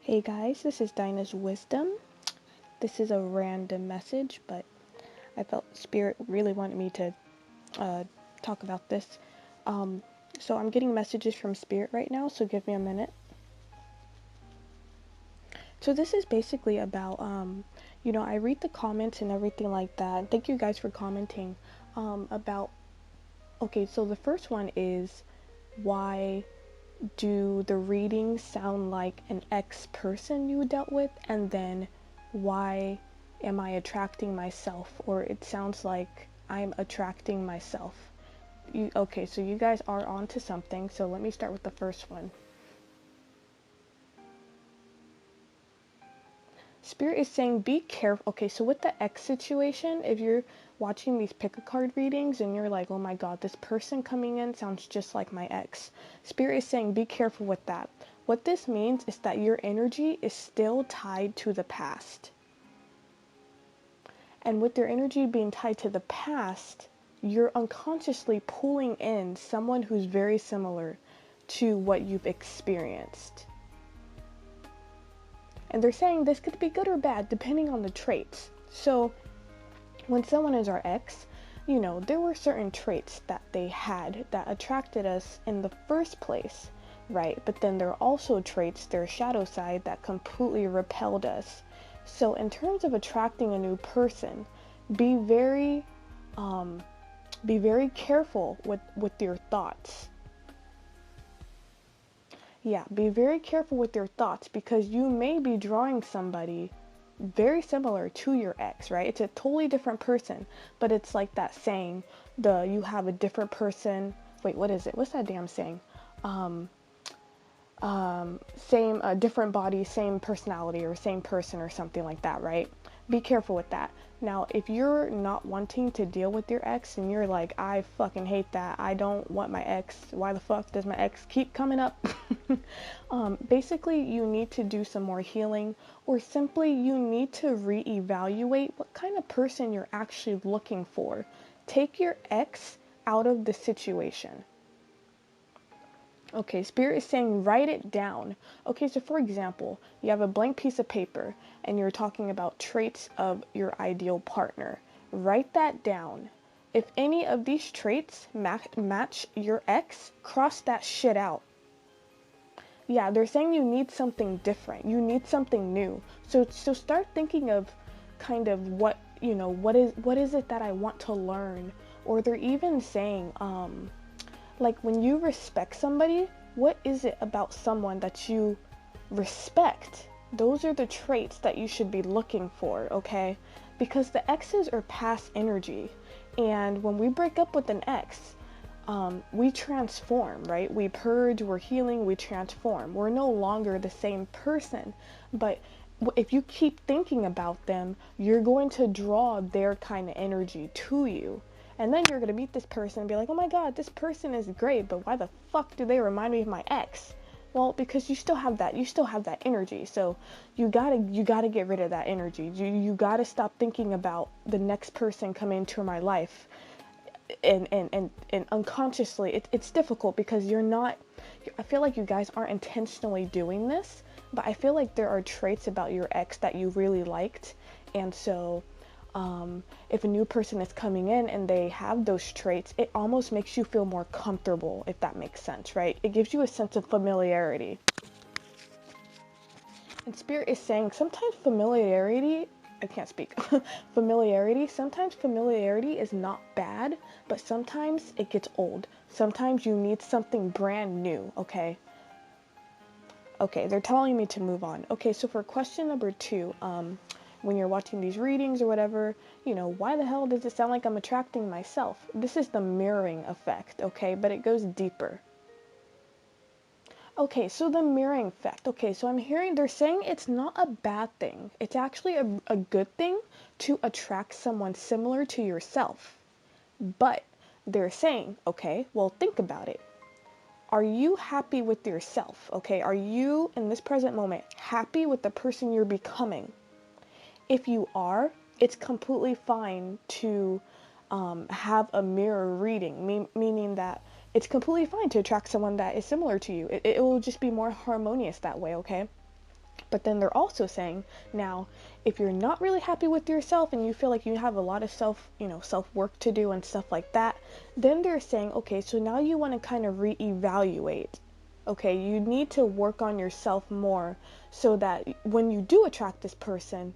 Hey guys, this is Dinah's Wisdom. This is a random message, but I felt Spirit really wanted me to uh, talk about this. So I'm getting messages from Spirit right now, so give me a minute. So this is basically about, I read the comments and everything like that. Thank you guys for commenting so the first one is, why do the readings sound like an ex-person you dealt with? And then, why am I attracting myself? Or it sounds like I'm attracting myself. So you guys are onto something. So let me start with the first one. Spirit is saying be careful. Okay, so with the X situation, if you're watching these pick a card readings and you're like, oh my god, this person coming in sounds just like my ex, Spirit is saying be careful with that. What this means is that your energy is still tied to the past. And with your energy being tied to the past, you're unconsciously pulling in someone who's very similar to what you've experienced. And they're saying this could be good or bad depending on the traits. So when someone is our ex, there were certain traits that they had that attracted us in the first place, right? But then there are also traits, their shadow side, that completely repelled us. So in terms of attracting a new person, be very careful with your thoughts. Yeah, be very careful with your thoughts, because you may be drawing somebody very similar to your ex, right? It's a totally different person, but it's like that saying, you have a different person. Wait, what is it? What's that damn saying? Same, different body, same personality, or same person, or something like that, right? Be careful with that. Now, if you're not wanting to deal with your ex and you're like, I fucking hate that, I don't want my ex, why the fuck does my ex keep coming up? Basically, you need to do some more healing, or simply you need to reevaluate what kind of person you're actually looking for. Take your ex out of the situation. Okay, Spirit is saying write it down. Okay, so for example, you have a blank piece of paper and you're talking about traits of your ideal partner. Write that down. If any of these traits match your ex, cross that shit out. Yeah, they're saying you need something different. You need something new. So start thinking of kind of what is it that I want to learn? Or they're even saying, like, when you respect somebody, what is it about someone that you respect? Those are the traits that you should be looking for, okay? Because the exes are past energy. And when we break up with an ex, we transform, right? We purge, we're healing, we transform. We're no longer the same person. But if you keep thinking about them, you're going to draw their kind of energy to you. And then you're going to meet this person and be like, oh my god, this person is great, but why the fuck do they remind me of my ex? Well, because you still have that energy. So you gotta get rid of that energy. You gotta stop thinking about the next person coming into my life. And unconsciously, it's difficult because I feel like you guys aren't intentionally doing this, but I feel like there are traits about your ex that you really liked. And so if a new person is coming in and they have those traits, it almost makes you feel more comfortable, if that makes sense, right? It gives you a sense of familiarity. And Spirit is saying sometimes I can't speak. Sometimes familiarity is not bad, but sometimes it gets old. Sometimes you need something brand new, okay? Okay, they're telling me to move on. Okay, so for question number 2, when you're watching these readings or whatever, why the hell does it sound like I'm attracting myself? This is the mirroring effect, okay? But it goes deeper. Okay, so the mirroring effect. Okay, so they're saying it's not a bad thing. It's actually a good thing to attract someone similar to yourself. But they're saying, okay, well, think about it. Are you happy with yourself? Okay, are you, in this present moment, happy with the person you're becoming? If you are, it's completely fine to have a mirror reading, meaning that it's completely fine to attract someone that is similar to you. It will just be more harmonious that way, okay? But then they're also saying, now, if you're not really happy with yourself and you feel like you have a lot of self work to do and stuff like that, then they're saying, okay, so now you want to kind of reevaluate. Okay, you need to work on yourself more so that when you do attract this person,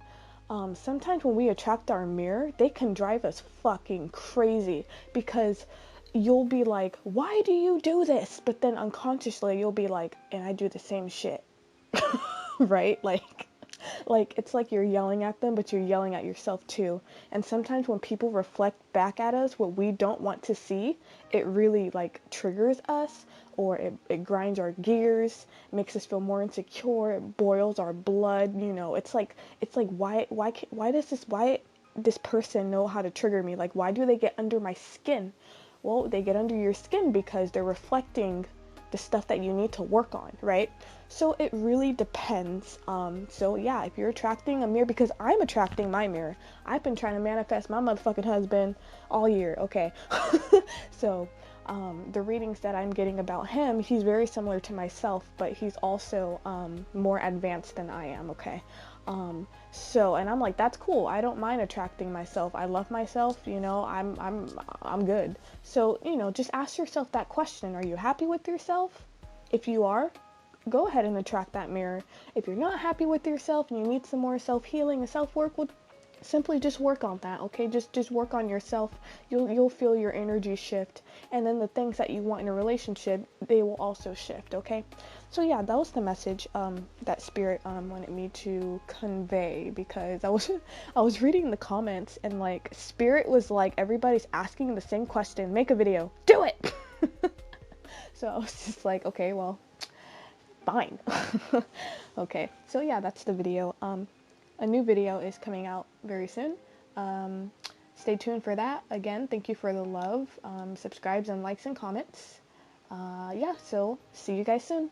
sometimes when we attract our mirror, they can drive us fucking crazy because you'll be like, why do you do this? But then unconsciously you'll be like, and I do the same shit. Right? Like it's like you're yelling at them, but you're yelling at yourself too. And sometimes when people reflect back at us what we don't want to see, it really like triggers us, or it grinds our gears, makes us feel more insecure, it boils our blood. It's like why this person know how to trigger me? Like, why do they get under my skin? Well, they get under your skin because they're reflecting the stuff that you need to work on, right? So it really depends. So yeah, if you're attracting a mirror, because I'm attracting my mirror. I've been trying to manifest my motherfucking husband all year, okay? So the readings that I'm getting about him, he's very similar to myself, but he's also more advanced than I am, okay? And I'm like, that's cool. I don't mind attracting myself. I love myself, I'm good. So, just ask yourself that question. Are you happy with yourself? If you are, go ahead and attract that mirror. If you're not happy with yourself and you need some more self-healing and self-work, well, simply just work on that, okay? Just work on yourself. You'll feel your energy shift, and then the things that you want in a relationship, they will also shift, okay? So yeah, that was the message that Spirit wanted me to convey, because I was reading the comments, and like Spirit was like, everybody's asking the same question, make a video, do it. So I was just like, okay, well, fine. Okay, so yeah, that's the video. A new video is coming out very soon. Stay tuned for that. Again, thank you for the love, subscribes and likes and comments. Yeah, so see you guys soon.